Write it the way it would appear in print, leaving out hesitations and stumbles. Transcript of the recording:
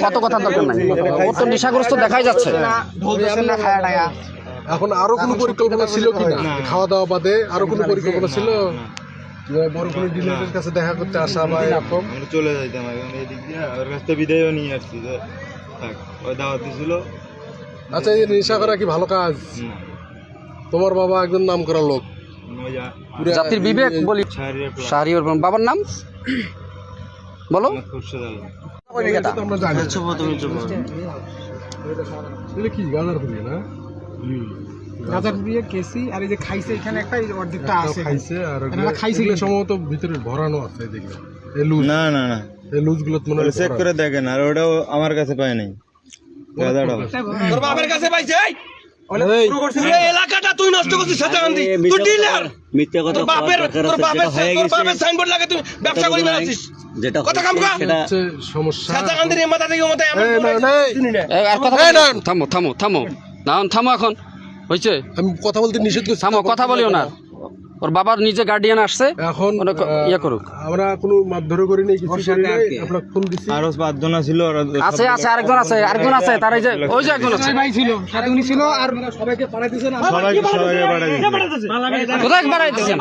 কত কথা দরকার নাই, ও তো নেশাগ্রস্ত দেখাই যাচ্ছে। এখন আরো কোনো পরিকল্পনা ছিল কিনা খাওয়া দাওয়া বাদে? আরো কোনো পরিকল্পনা ছিল বড় কোনো ডিলারের কাছে দেখা করতে আসা বা এরকম? চলে যাইতাম এদিক দিয়ে, ওর কাছ থেকে বিদায়ও নিয়ে আসছি যে ওই দাওয়াত দিছিল। আচ্ছা, এই নেশা করা কি ভালো কাজ? তোমার বাবা একজন নাম করা লোক, জাতির বিবেক বলি। শাহরিয়ার বাবার নাম বলো। আমরা জানি এটা কি গাজার পুরি না? গাজার দিয়ে কেসি আর এই যে খাইছে এখানে একটা অর্ধেকটা আছে খাইছে আর খাইছে সম্ভবত ভিতরে ভরানো আছে দেখি। এই লুজ না না না, এই লুজ গুলো মনে হয় চেক করে দেখেন, আর ওটাও আমার কাছে পাই নাই। গাজাটাও তোর বাবার কাছে পাইছে। এই এলাকাটা তুই নষ্ট করছিস, সাজাকান্দি তুই ডিলার। মিথ্যা কথা। তোর বাপের সাইনবোর্ড লাগে তুই ব্যবসা করি বেড়াচ্ছিস। যেটা কথা কাম কর, সেটা সমস্যা। সাজাকান্দির মাথা থেকে মত আমি আর কথা থামো থামো থামো না, থামো এখন হয়েছে। আমি কথা বলতে নিষেধ করছি। থামো, কথা বলিও না। ওর বাবার নিজে গার্ডিয়ান আসছে, এখন ইয়ে করুক। আমরা কোনো মারধর করি নাই, কিছু করি নাই, আপনার ফোন দিছি। আরো 5 জন ছিল। আছে আছে আরেকজন আছে, আরেকজন আছে, তার এই যে ওই যে একজন আছে, ভাই ছিল, সাথে উনি ছিল। আর সবাইকে পাঠাই দিয়েছেন, সবাইকে পাঠাই দিয়েছেন। কোথায় বাড়াই দিয়েছেন?